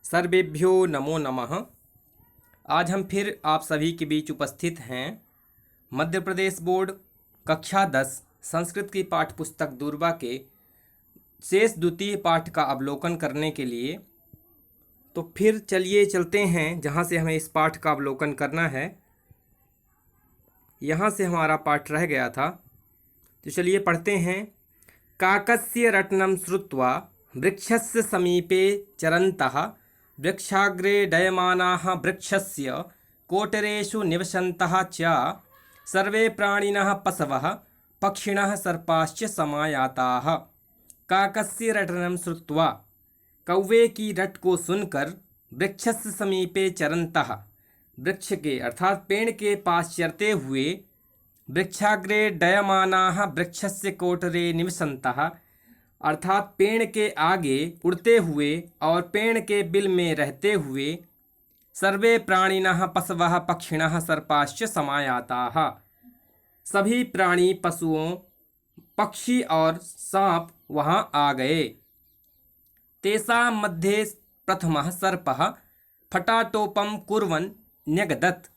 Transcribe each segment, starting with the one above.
सर्वेभ्यो नमो नमः। आज हम फिर आप सभी के बीच उपस्थित हैं मध्य प्रदेश बोर्ड कक्षा 10 संस्कृत की पाठ्य पुस्तक दूरबा के शेष द्वितीय पाठ का अवलोकन करने के लिए। तो फिर चलिए चलते हैं जहाँ से हमें इस पाठ का अवलोकन करना है। यहाँ से हमारा पाठ रह गया था, तो चलिए पढ़ते हैं। काकस्य रटनं श्रुत्वा वृक्षस्य समीपे चरन्तः वृक्षाग्रे डयमानाः वृक्षस्य कोटरेषु निवसन्तः च सर्वे प्राणिनः पशवः पक्षिणः सर्पाश्च समायाताः। काकस्य रटनं श्रुत्वा, कौवे की रट को सुनकर, वृक्षस्य समीपे चरन्तः, वृक्ष के अर्थात पेड़ के पास चरते हुए, वृक्षाग्रे डयमानाः वृक्षस्य कोटरे निवसन्तः अर्थात पेड़ के आगे उड़ते हुए और पेड़ के बिल में रहते हुए, सर्वे प्राणिनः पशवः पक्षिणः सर्पाश्च समायाताः, सभी प्राणी पशुओं पक्षी और सांप वहाँ आ गए। तेषां मध्ये प्रथमः सर्पः फटाटोपं कुर्वन् न्यगदत्,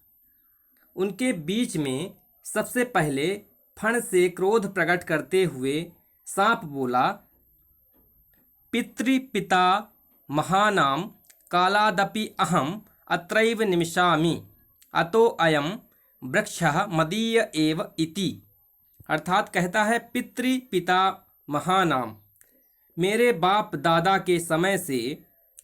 उनके बीच में सबसे पहले फण से क्रोध प्रकट करते हुए सांप बोला, पितृपिता महानाम कालादपि अहम अत्रैव निमिषामि अतो अयम वृक्षः मदीय एव इति। अर्थात कहता है, पितृपिता महानाम, मेरे बाप दादा के समय से,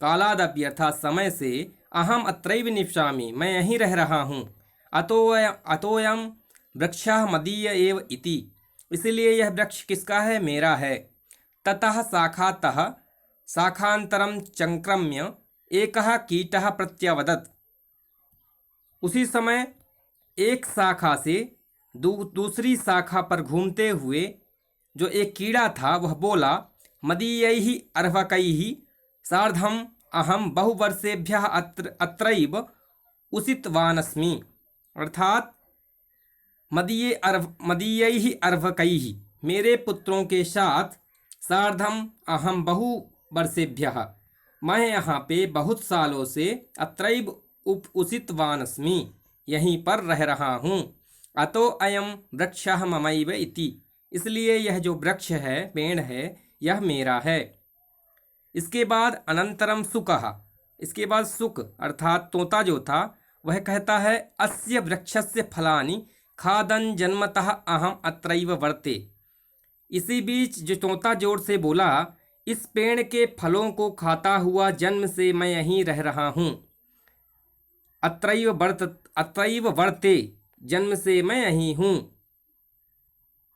कालादपि अर्थात समय से, अहम अत्रैव निमिषामि मैं यहीं रह रहा हूँ, अतोयम वृक्षः मदीय एव इति, इसलिए यह वृक्ष किसका है? मेरा है। ततः शाखातः शाखांतरं चंक्रम्य एकः कीटः प्रत्यवदत्, उसी समय एक शाखा से दूसरी शाखा पर घूमते हुए जो एक कीड़ा था वह बोला, मदीयैः अर्भकैः सार्धम् अहम बहुवर्षेभ्यः अत्रैव उषितवानस्मि। अर्थात मदीयैः अर्भकैः, मेरे पुत्रों के साथ, सार्धम अहम बहु वर्षेभ्यः, मैं यहाँ पे बहुत सालों से, अत्रैव उषितवानस्मि, यहीं पर रह रहा हूँ। अतो अयम वृक्षः ममैव इति, इसलिए यह जो वृक्ष है, पेड़ है, यह मेरा है। इसके बाद अनंतरम सुकः, इसके बाद सुक अर्थात तोता जो था वह कहता है, अस्य वृक्षस्य फलानि खादन जन्मतः अहम अत्रैव वर्ते। इसी बीच जो तोता जोर से बोला, इस पेड़ के फलों को खाता हुआ जन्म से मैं यहीं रह रहा हूँ। अत्रैव वर्ते, जन्म से मैं यहीं हूँ।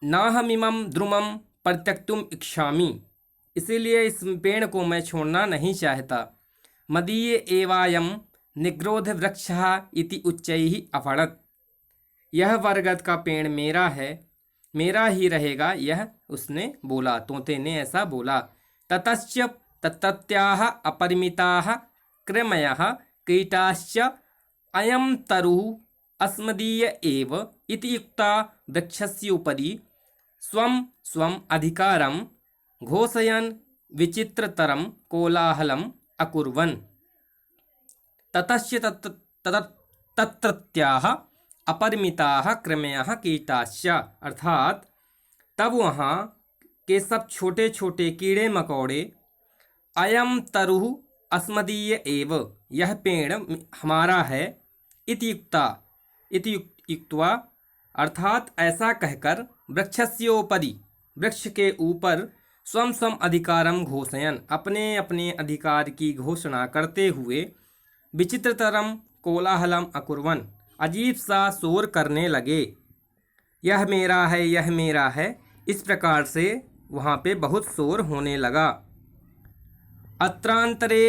नाहमिमं द्रुमं परित्यक्तुम इच्छामि, इसीलिए इस पेड़ को मैं छोड़ना नहीं चाहता। मदीय एवायम निग्रोध वृक्षः इति उच्चैः अफणत्, यह बरगद का पेड़ मेरा है, मेरा ही रहेगा, यह उसने बोला, तोते ने ऐसा बोला। ततश्च तत्तत्याः अपरिमिताः कृमयः कीटाश्च अयं तरुः अस्मदीय एव इति युक्ता वृक्षस्य उपरि स्वं स्वं अधिकारं घोषयन् विचित्रतरं कोलाहलम् अकुर्वन्। ततश्च तत्रत्याः अपरिमिताः कृमयः कीटाश्च, अर्थात तब वहाँ के सब छोटे छोटे कीड़े मकोड़े, अयम तरुः अस्मदीय एव, यह पेड़ हमारा है, इति युक्त्वा अर्थात ऐसा कहकर, वृक्षस्योपरि, वृक्ष के ऊपर, स्वं स्वं अधिकारम घोषयन्, अपने अपने अधिकार की घोषणा करते हुए, विचित्रतरम कोलाहलम अकुर्वन्, अजीब सा शोर करने लगे। यह मेरा है, यह मेरा है, इस प्रकार से वहाँ पे बहुत शोर होने लगा। अत्रांतरे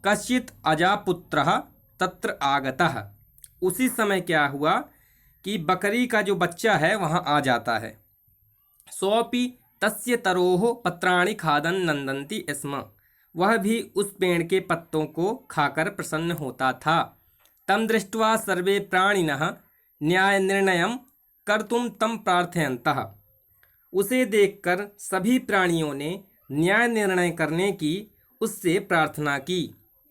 कश्चित् अजापुत्रः तत्र आगतः, उसी समय क्या हुआ कि बकरी का जो बच्चा है वहाँ आ जाता है। सोऽपि तस्य तरोः पत्राणि खादन् नन्दन्ति स्म, वह भी उस पेड़ के पत्तों को खाकर प्रसन्न होता था। तम दृष्ट्वा सर्वे प्राणिनः न्याय निर्णयं कर्तुं तं प्रार्थयन्तः, उसे देखकर सभी प्राणियों ने न्याय निर्णय करने की उससे प्रार्थना की।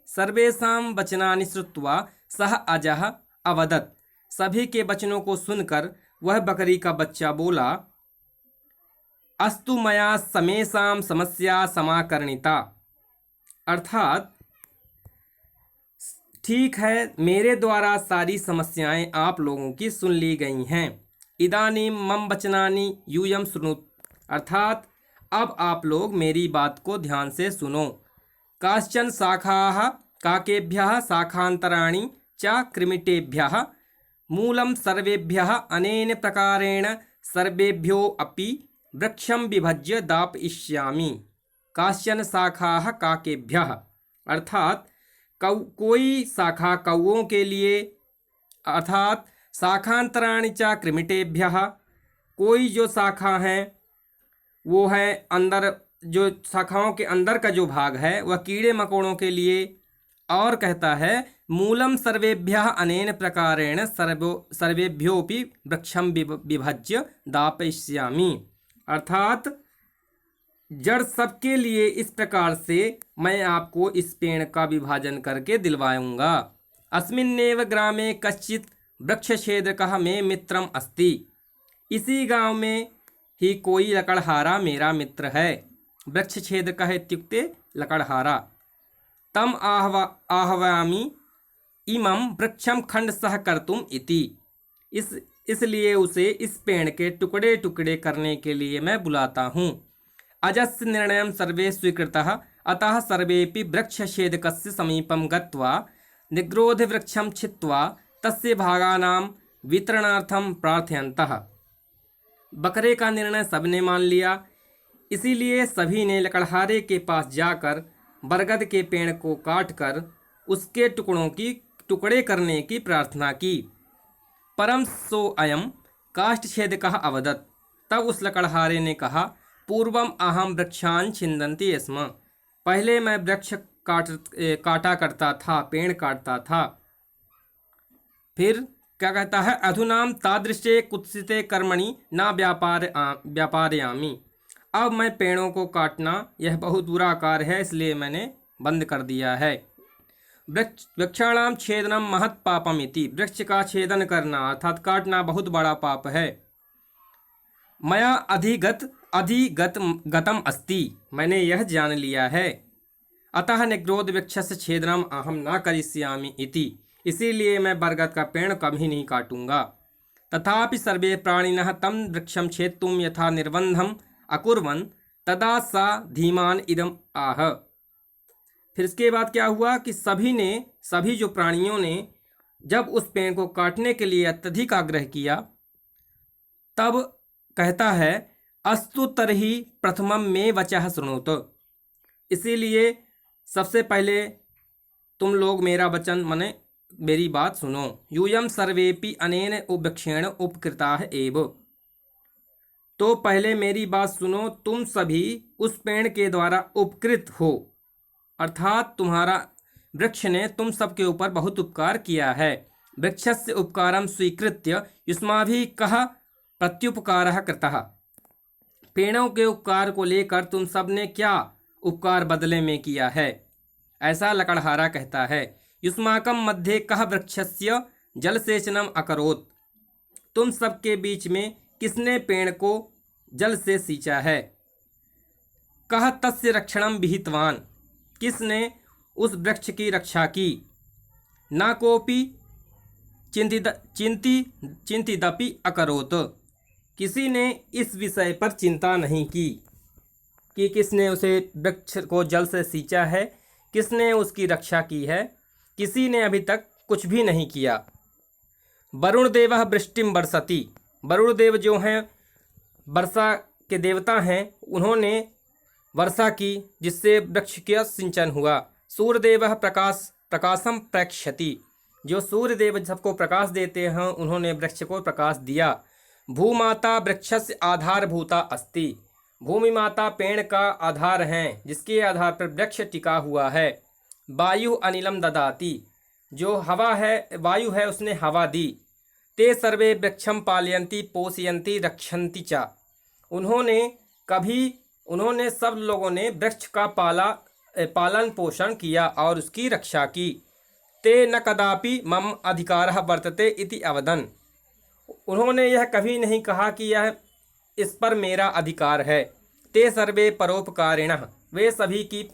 सर्वेषां वचनानि श्रुत्वा सः अजः अवदत्। सभी के वचनों को सुनकर वह बकरी का बच्चा बोला, अस्तु मया समेषां समस्या समाकर्णिता। अर्थात ठीक है, मेरे द्वारा सारी समस्याएं आप लोगों की सुन ली गई हैं। इदानीं मम वचनानि यूयं शृणु। अर्थात अब आप लोग मेरी बात को ध्यान से सुनो। काश्चन शाखाः काकेभ्यः शाखान्तराणि च कृमिटेभ्यः मूलं सर्वेभ्यः अनेन प्रकारेण सर्वेभ्यो अपि वृक्षं विभज्य दापयिष्यामि। काश्चन शाखाः काकेभ्यः अर्थात कोई शाखा कौओं के लिए, अर्थात शाखांतराणि च कृमिटेभ्यः, कोई जो शाखा है वो है अंदर, जो शाखाओं के अंदर का जो भाग है वह कीड़े मकोड़ों के लिए। और कहता है मूलम सर्वेभ्यः अनेन प्रकारेण सर्वेभ्योपि वृक्षं विभज्य दापयिष्यामि। अर्थात जड़ सबके लिए इस प्रकार से मैं आपको इस पेड़ का विभाजन करके दिलवाऊंगा। अस्मिन्नेव ग्रामे कश्चित् वृक्षछेदकः मे मित्रम अस्ति। इसी गांव में ही कोई लकड़हारा मेरा मित्र है। वृक्षछेदकः इत्युक्ते लकड़हारा। तम आह्वयामि इमं वृक्षं खण्डशः कर्तुम इति। इसलिए उसे इस पेड़ के टुकड़े टुकड़े करने के लिए मैं बुलाता हूँ। अजस्य निर्णयं सर्वे स्वीकृतः, अतः सर्वेपि वृक्षछेदकस्य समीपं गत्वा निग्रोधवृक्षं छित्त्वा तस्य भागानां वितरणार्थं प्रार्थयन्तः। बकरे का निर्णय सबने मान लिया, इसीलिए सभी ने लकड़हारे के पास जाकर बरगद के पेड़ को काटकर उसके टुकड़े करने की प्रार्थना की। परम सो अयम काष्ठछेदकः अवदत्। तब उस लकड़हारे ने कहा, पूर्वम अहम वृक्षान् छिन्दन्ति स्म। पहले मैं वृक्ष काटा करता था, पेड़ काटता था। फिर क्या कहता है, अधुनाम तादृशे कुत्सिते कर्मणि न व्यापारयामि। अब मैं पेड़ों को काटना यह बहुत बुरा कार्य है, इसलिए मैंने बंद कर दिया है। वृक्षाणाम छेदनम महत् पापम इति। वृक्ष का छेदन करना अर्थात काटना बहुत बड़ा पाप है। मया अधिगतम अस्ति। मैंने यह जान लिया है। अतः निग्रोध वृक्षस्य छेदनम अहम न करिष्यामि इति। इसीलिए मैं बरगद का पेड़ कभी नहीं काटूंगा। तथापि सर्वे प्राणिनः तं वृक्षं छेत्तुं यथा निर्बन्धम् अकुर्वन् तदा सा धीमान इदम आह। फिर इसके बाद क्या हुआ कि सभी जो प्राणियों ने जब उस पेड़ को काटने के लिए अत्यधिक आग्रह किया, तब कहता है, अस्तु तरहि प्रथमं मे वचः शृणोतु। इसीलिए सबसे पहले तुम लोग मेरा वचन माने मेरी बात सुनो। यूयं सर्वेपि अनेन वृक्षेण उपकृताः एव। तो पहले मेरी बात सुनो, तुम सभी उस पेड़ के द्वारा उपकृत हो, अर्थात तुम्हारा वृक्ष ने तुम सबके ऊपर बहुत उपकार किया है। वृक्षस्य उपकारं स्वीकृत्य युष्माभिः कः प्रत्युपकारः कृतः। पेड़ों के उपकार को लेकर तुम सब ने क्या उपकार बदले में किया है, ऐसा लकड़हारा कहता है। युष्माकं मध्ये कः वृक्षस्य जलसेचनम अकरोत्। तुम सबके बीच में किसने पेड़ को जल से सींचा है। कः तस्य रक्षणं विहितवान्। किसने उस वृक्ष की रक्षा की। न कोपि चिंतिदपि अकरोत्। किसी ने इस विषय पर चिंता नहीं की कि किसने उसे वृक्ष को जल से सींचा है, किसने उसकी रक्षा की है। किसी ने अभी तक कुछ भी नहीं किया। वरुण देवः वृष्टिम बरसति। वरुण देव जो हैं वर्षा के देवता हैं, उन्होंने वर्षा की जिससे वृक्ष का सिंचन हुआ। सूर्यदेवः प्रकाशम प्रेक्ष्यति। जो सूर्यदेव सबको प्रकाश देते हैं, उन्होंने वृक्ष को प्रकाश दिया। भूमाता वृक्षस्य आधारभूता अस्ति। भूमि माता पेड़ का आधार हैं, जिसके आधार पर वृक्ष टिका हुआ है। वायु अनिलम ददाति। जो हवा है, वायु है, उसने हवा दी। ते सर्वे वृक्षम पालयन्ति पोषयन्ति रक्षन्ति च। उन्होंने सब लोगों ने वृक्ष का पालन पोषण किया और उसकी रक्षा की। ते न कदापि मम अधिकारः वर्तते इति अवदन्। उन्होंने यह कभी नहीं कहा कि यह इस पर मेरा अधिकार है। ते सर्वे परोपकारिणः, वे सभी की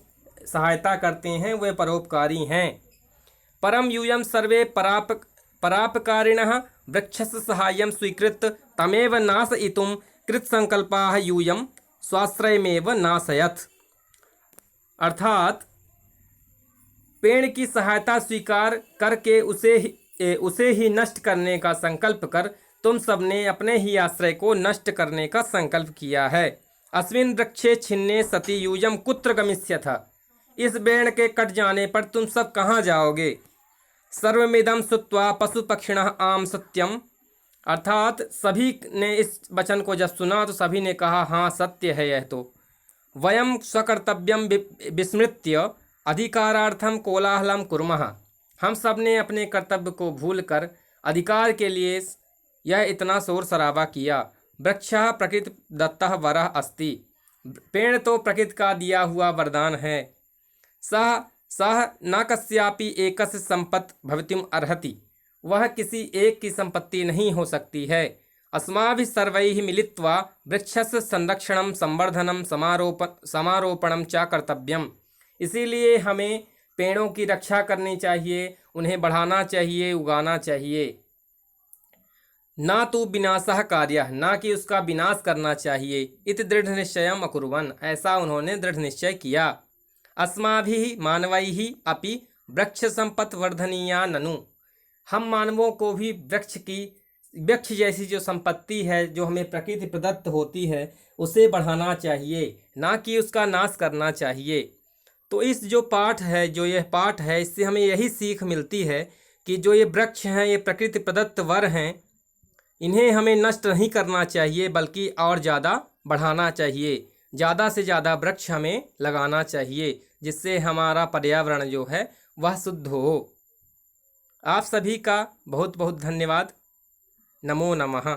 सहायता करते हैं, वे परोपकारी हैं। परम यूयं सर्वे परापकारिणः वृक्षस्य सहायं स्वीकृत्य तमेव नाशयितुं कृतसंकल्पाः यूयं स्वाश्रयमेव नाशयत्। अर्थात पेड़ की सहायता स्वीकार करके उसे ही नष्ट करने का संकल्प कर तुम सबने अपने ही आश्रय को नष्ट करने का संकल्प किया है। अस्मिन् वृक्षे छिन्ने सति यूयं कुत्र गमिष्यथ, इस पेड़ के कट जाने पर तुम सब कहाँ जाओगे। सर्वमिदं श्रुत्वा पशु पक्षिणः आम सत्यम, अर्थात सभी ने इस वचन को जब सुना तो सभी ने कहा हाँ सत्य है यह तो। वयं स्वकर्तव्यं विस्मृत्य अधिकारार्थम कोलाहलम कुर्मः, हम सब ने अपने कर्तव्य को भूलकर अधिकार के लिए यह इतना शोर शराबा किया। वृक्षः प्रकृति दत्तः वरः अस्ति, पेड़ तो प्रकृति का दिया हुआ वरदान है। सह न कस्यापि एकस्य संपत् भवितुम् अर्हति, वह किसी एक की संपत्ति नहीं हो सकती है। अस्माभिः सर्वैः मिलित्वा वृक्षस्य संरक्षणं संवर्धनं समारोपणं च कर्तव्यम्, इसीलिए हमें पेड़ों की रक्षा करनी चाहिए, उन्हें बढ़ाना चाहिए, उगाना चाहिए। ना तो विनाशः कार्यः, ना कि उसका विनाश करना चाहिए। इति दृढ़ निश्चयम् अकुर्वन्, ऐसा उन्होंने दृढ़ निश्चय किया। अस्माभिः मानवैः अपि वृक्ष संपत् वर्धनीया ननु, हम मानवों को भी वृक्ष जैसी जो संपत्ति है जो हमें प्रकृति प्रदत्त होती है उसे बढ़ाना चाहिए, ना कि उसका नाश करना चाहिए। तो इस जो पाठ है, जो यह पाठ है, इससे हमें यही सीख मिलती है कि जो ये वृक्ष हैं ये प्रकृति प्रदत्त वर हैं, इन्हें हमें नष्ट नहीं करना चाहिए बल्कि और ज़्यादा बढ़ाना चाहिए। ज़्यादा से ज़्यादा वृक्ष हमें लगाना चाहिए जिससे हमारा पर्यावरण जो है वह शुद्ध हो। आप सभी का बहुत बहुत धन्यवाद। नमो नमः।